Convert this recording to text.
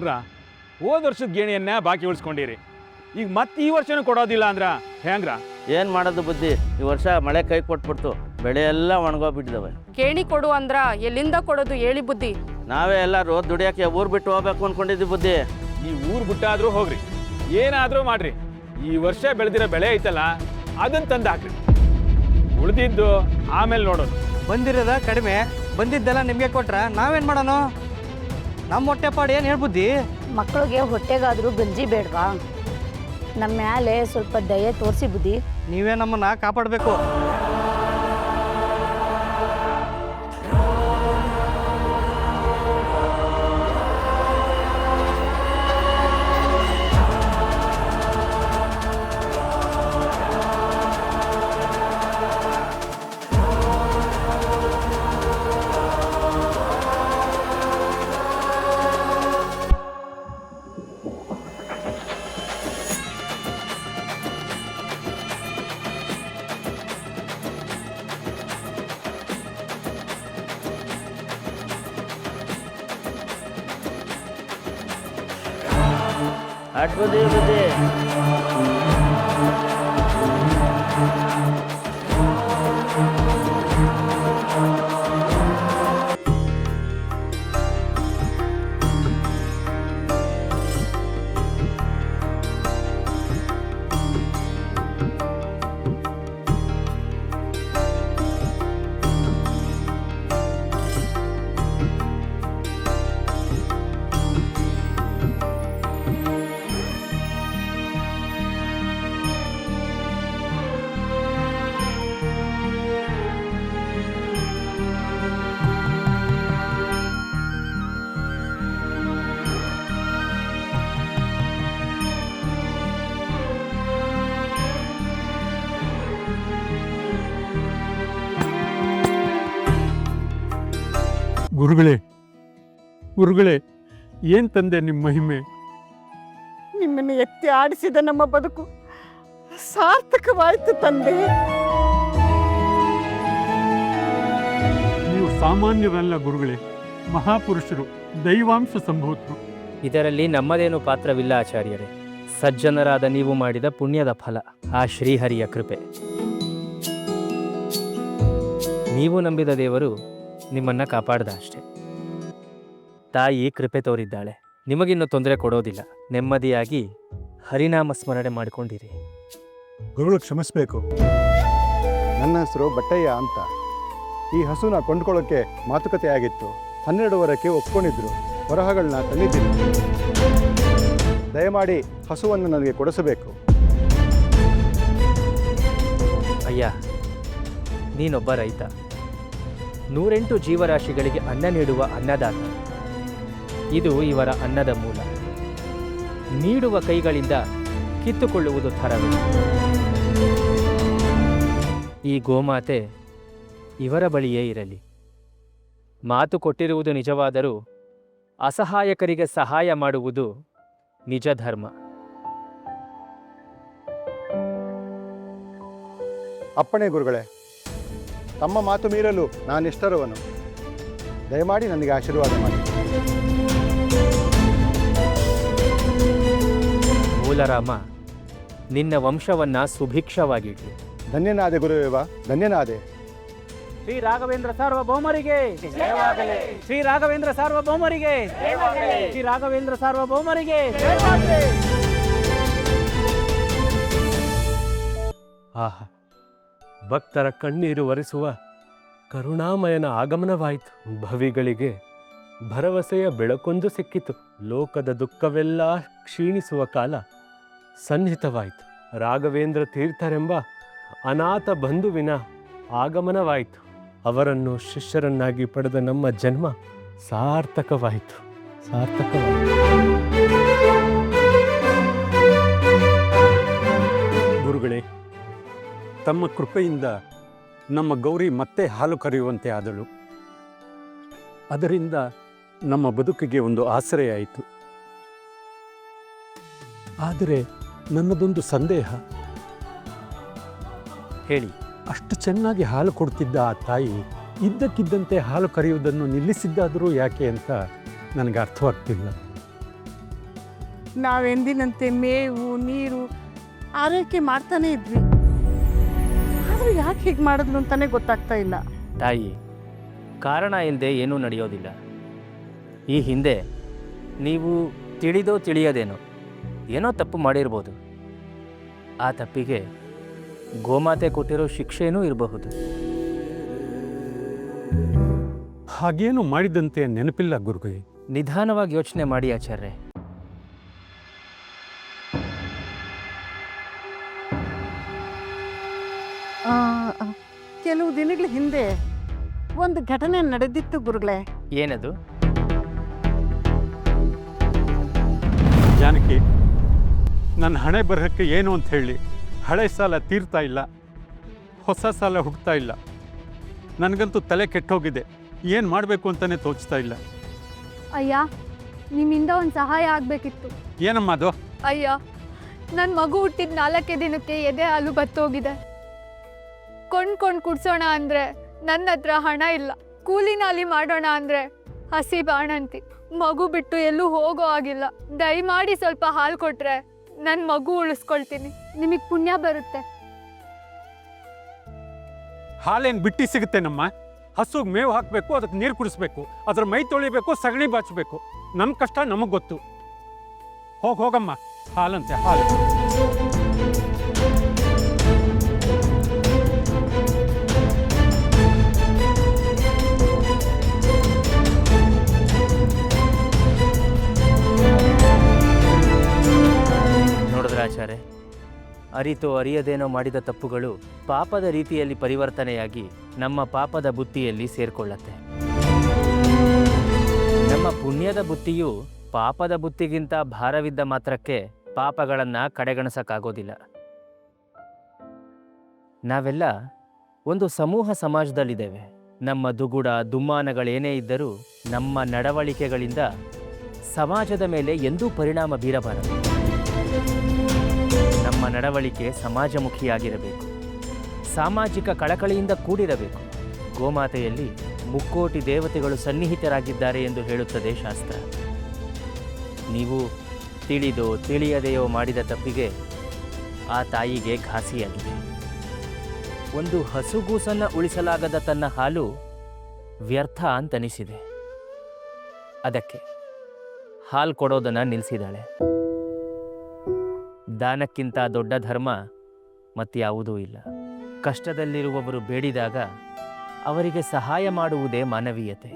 ಅಲ್ರ ಹೋದ ವರ್ಷದ ಗೇಣಿಯನ್ನ ಬಾಕಿ ಉಳಿಸ್ಕೊಂಡಿರಿ, ಈಗ ಮತ್ತೆ ಈ ವರ್ಷನೂ ಕೊಡೋದಿಲ್ಲ ಅಂದ್ರ ಹೆಂಗ್ರ? ಏನು ಮಾಡೋದು ಬುದ್ಧಿ, ಈ ವರ್ಷ ಮಳೆ ಕೈ ಕೊಟ್ಬಿಡ್ತು, ಬೆಳೆ ಎಲ್ಲ ಒಣಗೋಗ್ಬಿಟ್ಟಿದ್ದಾವೆ. ಗೇಣಿ ಕೊಡು ಅಂದ್ರ ಎಲ್ಲಿಂದ ಕೊಡೋದು ಹೇಳಿ ಬುದ್ಧಿ? ನಾವೇ ಎಲ್ಲರೂ ದುಡಿಯೋಕ್ಕೆ ಊರು ಬಿಟ್ಟು ಹೋಗ್ಬೇಕು ಅಂದ್ಕೊಂಡಿದ್ವಿ ಬುದ್ಧಿ. ಈ ಊರು ಬಿಟ್ಟಾದ್ರೂ ಹೋಗ್ರಿ, ಏನಾದರೂ ಮಾಡ್ರಿ, ಈ ವರ್ಷ ಬೆಳೆದಿರೋ ಬೆಳೆ ಐತಲ್ಲ ಅದನ್ನ ತಂದು ಹಾಕ್ರಿ, ಉಳಿದಿದ್ದು ಆಮೇಲೆ ನೋಡೋದು. ಬಂದಿರೋದ ಕಡಿಮೆ, ಬಂದಿದ್ದೆಲ್ಲ ನಿಮಗೆ ಕೊಟ್ರ ನಾವೇನು ಮಾಡೋಣ? ನಮ್ಮ ಹೊಟ್ಟೆಪಾಡು ಏನು ಹೇಳ್ಬುದ್ದಿ? ಮಕ್ಕಳಿಗೆ ಹೊಟ್ಟೆಗಾದರೂ ಗಂಜಿ ಬೇಡವಾ? ನಮ್ಮ ಮ್ಯಾಲೆ ಸ್ವಲ್ಪ ದಯೆ ತೋರಿಸಿ ಬುದ್ಧಿ. ನೀವೇ ನಮ್ಮನ್ನ ಕಾಪಾಡಬೇಕು. ಅಟ್ ಬುದ್ಧಿ ಬುದ್ಧಿ. ಗುರುಗಳೇ, ಗುರುಗಳೇ, ಏನು ತಂದೆ ನಿಮ್ಮ ಮಹಿಮೆ? ನಿಮ್ಮನ್ನು ಎತ್ತಿ ಆಡಿಸಿದ ನಮ್ಮ ಬದುಕು ಸಾರ್ಥಕವಾಯಿತು ತಂದೆ. ನೀವು ಸಾಮಾನ್ಯರಲ್ಲ ಗುರುಗಳೇ, ಮಹಾಪುರುಷರು, ದೈವಾಂಶ ಸಂಭೂತರು. ಇದರಲ್ಲಿ ನಮ್ಮದೇನು ಪಾತ್ರವಿಲ್ಲ ಆಚಾರ್ಯರೇ. ಸಜ್ಜನರಾದ ನೀವು ಮಾಡಿದ ಪುಣ್ಯದ ಫಲ, ಆ ಶ್ರೀಹರಿಯ ಕೃಪೆ. ನೀವು ನಂಬಿದ ದೇವರು ನಿಮ್ಮನ್ನು ಕಾಪಾಡ್ದ ಅಷ್ಟೆ. ತಾಯಿ ಕೃಪೆ ತೋರಿದ್ದಾಳೆ, ನಿಮಗಿನ್ನು ತೊಂದರೆ ಕೊಡೋದಿಲ್ಲ. ನೆಮ್ಮದಿಯಾಗಿ ಹರಿನಾಮ ಸ್ಮರಣೆ ಮಾಡಿಕೊಂಡಿರಿ. ಗುರುಗಳು ಕ್ಷಮಿಸಬೇಕು. ನನ್ನ ಹೆಸರು ಬಟ್ಟಯ್ಯ ಅಂತ. ಈ ಹಸುನ ಕೊಂಡ್ಕೊಳ್ಳೋಕ್ಕೆ ಮಾತುಕತೆ ಆಗಿತ್ತು. 12 ಒಪ್ಕೊಂಡಿದ್ರು. ಹೊರಹಗಳನ್ನ ತಂದಿದ್ದೀನಿ. ದಯಮಾಡಿ ಹಸುವನ್ನು ನನಗೆ ಕೊಡಿಸಬೇಕು. ಅಯ್ಯ, ನೀನೊಬ್ಬ ರೈತ, 108 ಜೀವರಾಶಿಗಳಿಗೆ ಅನ್ನ ನೀಡುವ ಅನ್ನದಾತ. ಇದು ಇವರ ಅನ್ನದ ಮೂಲ. ನೀಡುವ ಕೈಗಳಿಂದ ಕಿತ್ತುಕೊಳ್ಳುವುದು ಥರವೇ. ಈ ಗೋಮಾತೆ ಇವರ ಬಳಿಯೇ ಇರಲಿ. ಮಾತು ಕೊಟ್ಟಿರುವುದು ನಿಜವಾದರೂ ಅಸಹಾಯಕರಿಗೆ ಸಹಾಯ ಮಾಡುವುದು ನಿಜ ಧರ್ಮ. ಅಪ್ಪಣೆ ಗುರುಗಳೇ, ತಮ್ಮ ಮಾತು ಮೀರಲು ನಾನಿಷ್ಟರವನು. ದಯಮಾಡಿ ನನಗೆ ಆಶೀರ್ವಾದ ಮಾಡಿ. ಮೂಲರಾಮ, ನಿನ್ನ ವಂಶವನ್ನ ಸುಭಿಕ್ಷವಾಗಿಡ್ಲಿ. ಧನ್ಯನಾದೆ ಗುರುವೇವ, ಧನ್ಯನಾದೆ. ಶ್ರೀ ರಾಘವೇಂದ್ರ ಸಾರ್ವಭೌಮರಿಗೆ, ಶ್ರೀ ರಾಘವೇಂದ್ರ ಸಾರ್ವಭೌಮರಿಗೆ, ಶ್ರೀ ರಾಘವೇಂದ್ರ ಸಾರ್ವಭೌಮರಿಗೆ. ಆಹಾ, ಭಕ್ತರ ಕಣ್ಣೀರು ಒರೆಸುವ ಕರುಣಾಮಯನ ಆಗಮನವಾಯಿತು. ಭವಿಗಳಿಗೆ ಭರವಸೆಯ ಬೆಳಕೊಂದು ಸಿಕ್ಕಿತು. ಲೋಕದ ದುಃಖವೆಲ್ಲ ಕ್ಷೀಣಿಸುವ ಕಾಲ ಸನ್ನಿಹಿತವಾಯಿತು. ರಾಘವೇಂದ್ರ ತೀರ್ಥರೆಂಬ ಅನಾಥ ಬಂಧುವಿನ ಆಗಮನವಾಯಿತು. ಅವರನ್ನು ಶಿಷ್ಯರನ್ನಾಗಿ ಪಡೆದ ನಮ್ಮ ಜನ್ಮ ಸಾರ್ಥಕವಾಯಿತು, ಸಾರ್ಥಕವಾಯಿತು. ಗುರುಗಳೇ, ತಮ್ಮ ಕೃಪೆಯಿಂದ ನಮ್ಮ ಗೌರಿ ಮತ್ತೆ ಹಾಲು ಕರೆಯುವಂತೆ ಆದಳು. ಅದರಿಂದ ನಮ್ಮ ಬದುಕಿಗೆ ಒಂದು ಆಸರೆ ಆಯಿತು. ಆದರೆ ನನ್ನದೊಂದು ಸಂದೇಹ. ಹೇಳಿ. ಅಷ್ಟು ಚೆನ್ನಾಗಿ ಹಾಲು ಕೊಡ್ತಿದ್ದ ಆ ತಾಯಿ ಇದ್ದಕ್ಕಿದ್ದಂತೆ ಹಾಲು ಕರೆಯುವುದನ್ನು ನಿಲ್ಲಿಸಿದ್ದಾದರೂ ಯಾಕೆ ಅಂತ ನನಗೆ ಅರ್ಥವಾಗ್ತಿಲ್ಲ. ನಾವೆಂದಿನಂತೆ ಮೇವು ನೀರು ಆರೈಕೆ ಮಾಡ್ತಾನೆ ಇದ್ವಿ. ಆದರೂ ಯಾಕೆ ಹೀಗೆ ಮಾಡಿದ್ಲು ಅಂತಾನೆ ಗೊತ್ತಾಗ್ತಾ ಇಲ್ಲ. ತಾಯಿ, ಕಾರಣ ಇಲ್ಲದೆ ಏನೂ ನಡೆಯೋದಿಲ್ಲ. ಈ ಹಿಂದೆ ನೀವು ತಿಳಿದೋ ತಿಳಿಯದೇನೋ ಏನೋ ತಪ್ಪು ಮಾಡಿರ್ಬೋದು. ಆ ತಪ್ಪಿಗೆ ಗೋಮಾತೆ ಕೊಟ್ಟಿರೋ ಶಿಕ್ಷೆನೂ ಇರಬಹುದು. ಹಾಗೇನು ಮಾಡಿದಂತೆ ನೆನಪಿಲ್ಲ ಗುರುಗಳೇ. ನಿಧಾನವಾಗಿ ಯೋಚನೆ ಮಾಡಿ ಆಚಾರ್ಯ. ಕೆಲವು ದಿನಗಳ ಹಿಂದೆ ಒಂದು ಘಟನೆ ನಡೆದಿತ್ತು ಗುರುಗಳೇ. ಏನದು? ಜಾನಕಿ, ನನ್ನ ಹಣೆ ಬರಹಕ್ಕೆ ಏನು ಅಂತ ಹೇಳಿ ಹಳೆ ಸಾಲ ತೀರ್ತಾ ಇಲ್ಲ, ಹೊಸ ಸಾಲ ಹುಡ್ತಾ ಇಲ್ಲ. ನನಗಂತೂ ತಲೆ ಕೆಟ್ಟೋಗಿದೆ. ಏನು ಮಾಡಬೇಕು ಅಂತಲೇ ತೋಚ್ತಾ ಇಲ್ಲ. ಅಯ್ಯ, ನಿಮ್ಮಿಂದ ಒಂದು ಸಹಾಯ ಆಗಬೇಕಿತ್ತು. ಏನಮ್ಮ ಅದು? ಅಯ್ಯ, ನನ್ನ ಮಗು ಹುಟ್ಟಿದ 4 ದಿನಕ್ಕೆ ಎದೆ ಹಾಲು ಬತ್ತೋಗಿದೆ. ಕೊಂಡ್ಕೊಂಡು ಕುಡ್ಸೋಣ ಅಂದರೆ ನನ್ನ ಹತ್ರ ಹಣ ಇಲ್ಲ. ಕೂಲಿ ನಾಲಿ ಮಾಡೋಣ ಅಂದರೆ ಹಸಿ ಬಾಣಂತಿ. ಮಗು ಬಿಟ್ಟು ಎಲ್ಲೂ ಹೋಗೋ ಆಗಿಲ್ಲ. ದಯಮಾಡಿ ಸ್ವಲ್ಪ ಹಾಲು ಕೊಟ್ರೆ ನನ್ನ ಮಗು ಉಳಿಸ್ಕೊಳ್ತೀನಿ. ನಿಮಗೆ ಪುಣ್ಯ ಬರುತ್ತೆ. ಹಾಲೇನು ಬಿಟ್ಟು ಸಿಗುತ್ತೇನಮ್ಮ? ಹಸುಗೆ ಮೇವು ಹಾಕಬೇಕು, ಅದಕ್ಕೆ ನೀರು ಕುಡಿಸ್ಬೇಕು, ಅದ್ರ ಮೈ ತೊಳಿಬೇಕು, ಸಗಣಿ ಬಾಚಬೇಕು. ನಮ್ಮ ಕಷ್ಟ ನಮಗೆ ಗೊತ್ತು. ಹೋಗಮ್ಮ, ಹಾಲಂತೆ ಹಾಲು. ನೋಡಿದ್ರಾಚಾರ್ಯ, ಅರಿತೋ ಅರಿಯದೇನೋ ಮಾಡಿದ ತಪ್ಪುಗಳು ಪಾಪದ ರೀತಿಯಲ್ಲಿ ಪರಿವರ್ತನೆಯಾಗಿ ನಮ್ಮ ಪಾಪದ ಬುತ್ತಿಯಲ್ಲಿ ಸೇರ್ಕೊಳ್ಳತ್ತೆ. ನಮ್ಮ ಪುಣ್ಯದ ಬುತ್ತಿಯು ಪಾಪದ ಬುತ್ತಿಗಿಂತ ಭಾರವಿದ್ದ ಮಾತ್ರಕ್ಕೆ ಪಾಪಗಳನ್ನು ಕಡೆಗಣಿಸಕ್ಕಾಗೋದಿಲ್ಲ. ನಾವೆಲ್ಲ ಒಂದು ಸಮೂಹ ಸಮಾಜದಲ್ಲಿದ್ದೇವೆ. ನಮ್ಮ ದುಗುಡ ದುಮ್ಮಾನಗಳೇನೇ ಇದ್ದರೂ ನಮ್ಮ ನಡವಳಿಕೆಗಳಿಂದ ಸಮಾಜದ ಮೇಲೆ ಎಂದೂ ಪರಿಣಾಮ ಬೀರಬಾರದು. ನಮ್ಮ ನಡವಳಿಕೆ ಸಮಾಜಮುಖಿಯಾಗಿರಬೇಕು, ಸಾಮಾಜಿಕ ಕಳಕಳಿಯಿಂದ ಕೂಡಿರಬೇಕು. ಗೋಮಾತೆಯಲ್ಲಿ 3 ಕೋಟಿ ದೇವತೆಗಳು ಸನ್ನಿಹಿತರಾಗಿದ್ದಾರೆ ಎಂದು ಹೇಳುತ್ತದೆ ಶಾಸ್ತ್ರ. ನೀವು ತಿಳಿದೋ ತಿಳಿಯದೆಯೋ ಮಾಡಿದ ತಪ್ಪಿಗೆ ಆ ತಾಯಿಗೆ ಘಾಸಿಯಾಗಿದೆ. ಒಂದು ಹಸುಗೂಸನ್ನು ಉಳಿಸಲಾಗದ ತನ್ನ ಹಾಲು ವ್ಯರ್ಥ ಅಂತನಿಸಿದೆ. ಅದಕ್ಕೆ ಹಾಲು ಕೊಡೋದನ್ನು ನಿಲ್ಲಿಸಿದಾಳೆ. ದಾನಕ್ಕಿಂತ ದೊಡ್ಡ ಧರ್ಮ ಮತ್ಯಾವುದೂ ಇಲ್ಲ. ಕಷ್ಟದಲ್ಲಿರುವವರು ಬೇಡಿದಾಗ ಅವರಿಗೆ ಸಹಾಯ ಮಾಡುವುದೇ ಮಾನವೀಯತೆ.